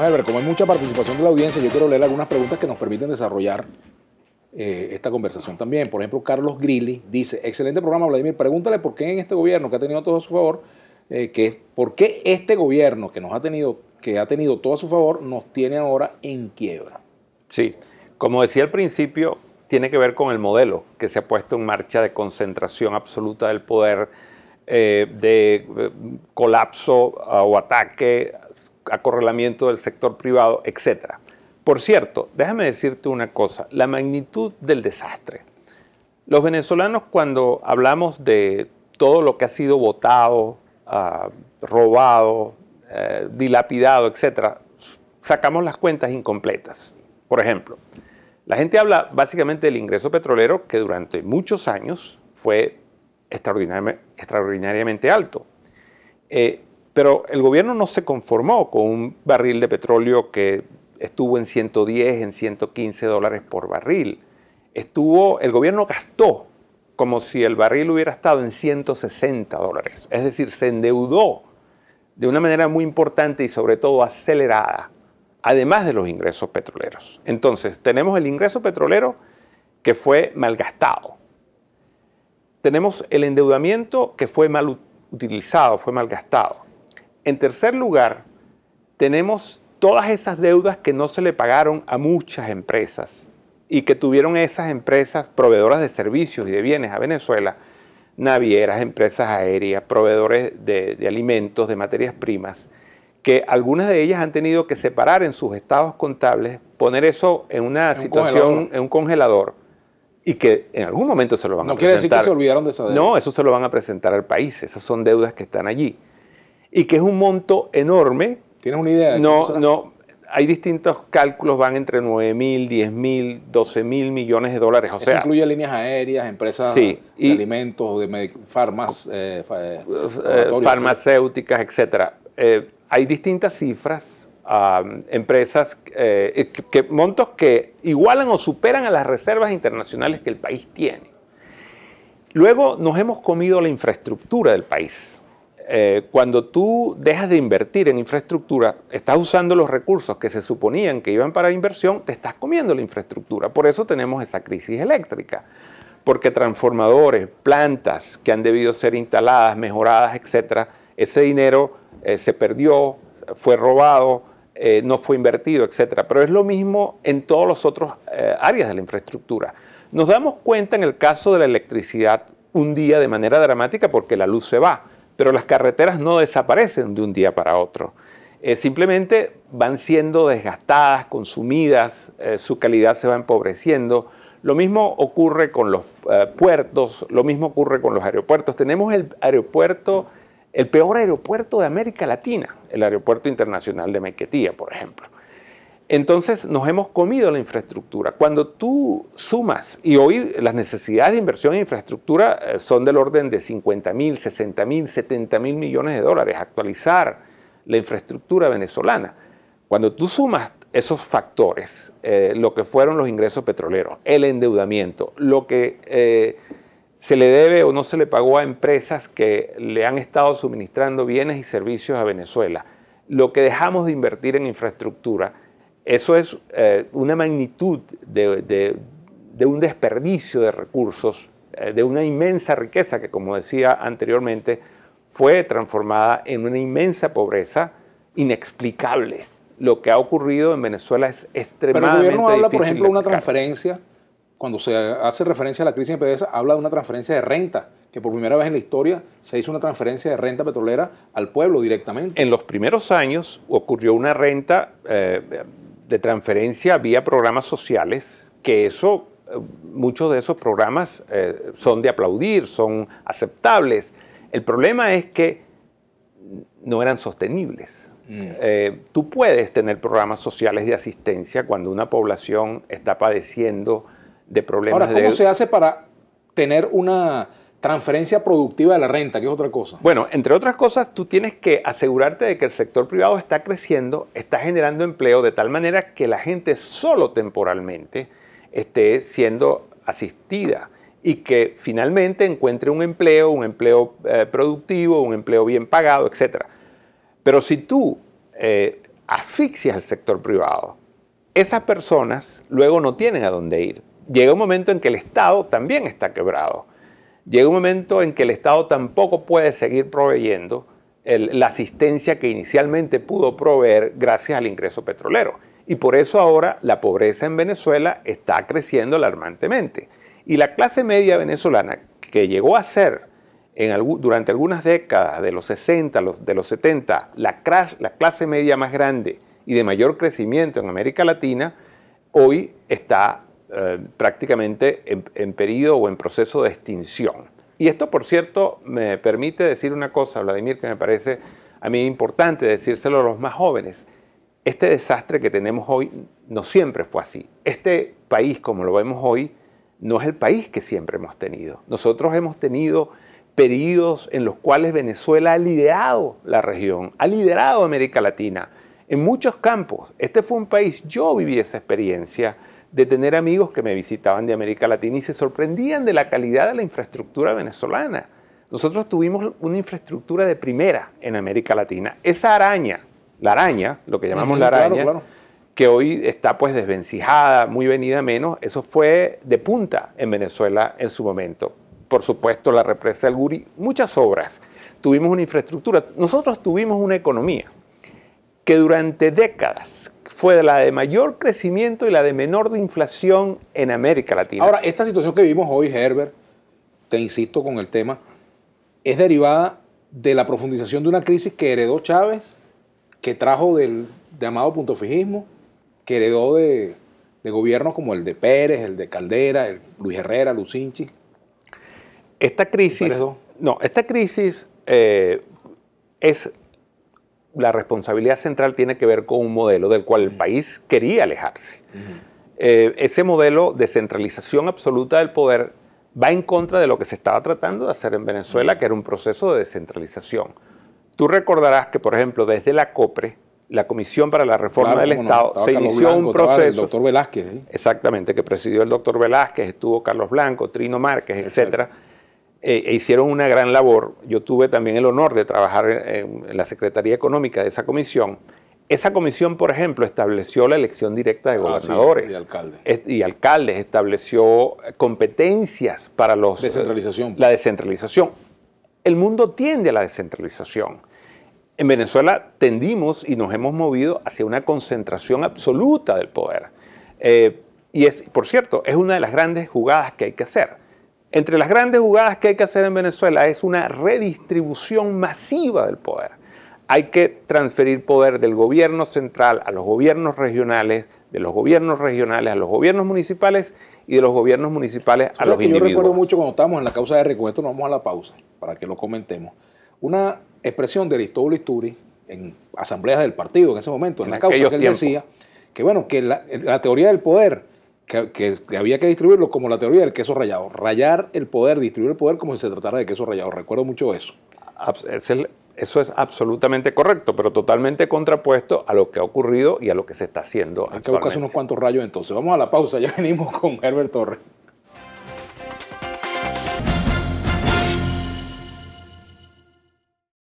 Herbert, como hay mucha participación de la audiencia, yo quiero leer algunas preguntas que nos permiten desarrollar esta conversación también. Por ejemplo, Carlos Grilli dice, excelente programa, Vladimir, pregúntale por qué en este gobierno que ha tenido todo a su favor, por qué este gobierno que ha tenido todo a su favor nos tiene ahora en quiebra. Sí, como decía al principio, tiene que ver con el modelo que se ha puesto en marcha de concentración absoluta del poder, de colapso o ataque, acorralamiento del sector privado, etc. Por cierto, déjame decirte una cosa, la magnitud del desastre. Los venezolanos, cuando hablamos de todo lo que ha sido votado, robado, dilapidado, etc., sacamos las cuentas incompletas. Por ejemplo, la gente habla básicamente del ingreso petrolero, que durante muchos años fue extraordinariamente alto. Pero el gobierno no se conformó con un barril de petróleo que estuvo en 110, en 115 dólares por barril. El gobierno gastó como si el barril hubiera estado en 160 dólares. Es decir, se endeudó de una manera muy importante y sobre todo acelerada, además de los ingresos petroleros. Entonces, tenemos el ingreso petrolero que fue malgastado. Tenemos el endeudamiento que fue mal utilizado, fue malgastado. En tercer lugar, tenemos todas esas deudas que no se le pagaron a muchas empresas y que tuvieron esas empresas proveedoras de servicios y de bienes a Venezuela, navieras, empresas aéreas, proveedores de alimentos, de materias primas, que algunas de ellas han tenido que separar en sus estados contables, poner eso en una situación, en un congelador, y que en algún momento se lo van a presentar. No quiere decir que se olvidaron de esa deuda. No, eso se lo van a presentar al país. Esas son deudas que están allí. Y que es un monto enorme. ¿Tienes una idea? No, hay distintos cálculos, van entre 9.000, 10.000, 12.000 millones de dólares. O eso sea, incluye líneas aéreas, empresas sí, de alimentos, de farmacéuticas, etc. Hay distintas cifras, empresas, montos que igualan o superan a las reservas internacionales que el país tiene. Luego nos hemos comido la infraestructura del país. Cuando tú dejas de invertir en infraestructura, estás usando los recursos que se suponían que iban para inversión, te estás comiendo la infraestructura. Por eso tenemos esa crisis eléctrica, porque transformadores, plantas que han debido ser instaladas, mejoradas, etc., ese dinero se perdió, fue robado, no fue invertido, etc. Pero es lo mismo en todas las otras áreas de la infraestructura. Nos damos cuenta en el caso de la electricidad un día de manera dramática porque la luz se va, pero las carreteras no desaparecen de un día para otro. Simplemente van siendo desgastadas, consumidas, su calidad se va empobreciendo. Lo mismo ocurre con los puertos, lo mismo ocurre con los aeropuertos. Tenemos el peor aeropuerto de América Latina, el Aeropuerto Internacional de Maiquetía, por ejemplo. Entonces nos hemos comido la infraestructura. Cuando tú sumas, y hoy las necesidades de inversión en infraestructura son del orden de 50.000, 60.000, 70.000 millones de dólares, actualizar la infraestructura venezolana. Cuando tú sumas esos factores, lo que fueron los ingresos petroleros, el endeudamiento, lo que se le debe o no se le pagó a empresas que le han estado suministrando bienes y servicios a Venezuela, lo que dejamos de invertir en infraestructura, eso es una magnitud de un desperdicio de recursos, de una inmensa riqueza que, como decía anteriormente, fue transformada en una inmensa pobreza inexplicable. Lo que ha ocurrido en Venezuela es extremadamente difícil. Pero el gobierno habla, por ejemplo, de una transferencia, cuando se hace referencia a la crisis en PDVSA, habla de una transferencia de renta, que por primera vez en la historia se hizo una transferencia de renta petrolera al pueblo directamente. En los primeros años ocurrió una renta de transferencia vía programas sociales, que muchos de esos programas son de aplaudir, son aceptables. El problema es que no eran sostenibles. Tú puedes tener programas sociales de asistencia cuando una población está padeciendo de problemas. Ahora, ¿cómo se hace para tener una transferencia productiva de la renta, que es otra cosa? Bueno, entre otras cosas, tú tienes que asegurarte de que el sector privado está creciendo, está generando empleo de tal manera que la gente solo temporalmente esté siendo asistida y que finalmente encuentre un empleo productivo, un empleo bien pagado, etc. Pero si tú asfixias al sector privado, esas personas luego no tienen a dónde ir. Llega un momento en que el Estado también está quebrado. Llega un momento en que el Estado tampoco puede seguir proveyendo la asistencia que inicialmente pudo proveer gracias al ingreso petrolero. Y por eso ahora la pobreza en Venezuela está creciendo alarmantemente. Y la clase media venezolana, que llegó a ser durante algunas décadas, de los 60, de los 70, la clase media más grande y de mayor crecimiento en América Latina, hoy está prácticamente en periodo o en proceso de extinción. Y esto, por cierto, me permite decir una cosa, Vladimir, que me parece a mí importante decírselo a los más jóvenes. Este desastre que tenemos hoy no siempre fue así. Este país, como lo vemos hoy, no es el país que siempre hemos tenido. Nosotros hemos tenido periodos en los cuales Venezuela ha liderado la región, ha liderado América Latina en muchos campos. Este fue un país, yo viví esa experiencia de tener amigos que me visitaban de América Latina y se sorprendían de la calidad de la infraestructura venezolana. Nosotros tuvimos una infraestructura de primera en América Latina. Esa araña, la araña, lo que llamamos la araña, claro, que hoy está pues desvencijada, muy venida menos, eso fue de punta en Venezuela en su momento. Por supuesto, la represa del Guri, muchas obras. Tuvimos una infraestructura. Nosotros tuvimos una economía que durante décadas fue la de mayor crecimiento y la de menor de inflación en América Latina. Ahora, esta situación que vivimos hoy, Herbert, te insisto con el tema, es derivada de la profundización de una crisis que heredó Chávez, que trajo de llamado puntofijismo, que heredó de gobiernos como el de Pérez, el de Caldera, el Luis Herrera, Lucinchi. Esta crisis es la responsabilidad central, tiene que ver con un modelo del cual el país quería alejarse. Ese modelo de centralización absoluta del poder va en contra de lo que se estaba tratando de hacer en Venezuela, que era un proceso de descentralización. Tú recordarás que, por ejemplo, desde la COPRE, la Comisión para la Reforma del Estado, se inició un proceso. El doctor Velázquez. Exactamente, que presidió el doctor Velázquez, estuvo Carlos Blanco, Trino Márquez, etcétera. Hicieron una gran labor. Yo tuve también el honor de trabajar en la Secretaría Económica de esa comisión. Esa comisión, por ejemplo, estableció la elección directa de gobernadores y alcaldes, estableció competencias para la descentralización. El mundo tiende a la descentralización. En Venezuela tendimos y nos hemos movido hacia una concentración absoluta del poder. Por cierto, es una de las grandes jugadas que hay que hacer. Entre las grandes jugadas que hay que hacer en Venezuela es una redistribución masiva del poder. Hay que transferir poder del gobierno central a los gobiernos regionales, de los gobiernos regionales a los gobiernos municipales y de los gobiernos municipales a los individuos. Yo recuerdo mucho cuando estábamos en la causa de recuento, nos vamos a la pausa para que lo comentemos, una expresión de Aristóbulo Isturi en asambleas del partido en ese momento, en la causa, que él decía que, bueno, que la teoría del poder, que había que distribuirlo como la teoría del queso rallado. Rallar el poder, distribuir el poder como si se tratara de queso rallado. Recuerdo mucho eso. Eso es absolutamente correcto, pero totalmente contrapuesto a lo que ha ocurrido y a lo que se está haciendo actualmente. Hay que buscarse unos cuantos rayos entonces. Vamos a la pausa, ya venimos con Herbert Torres.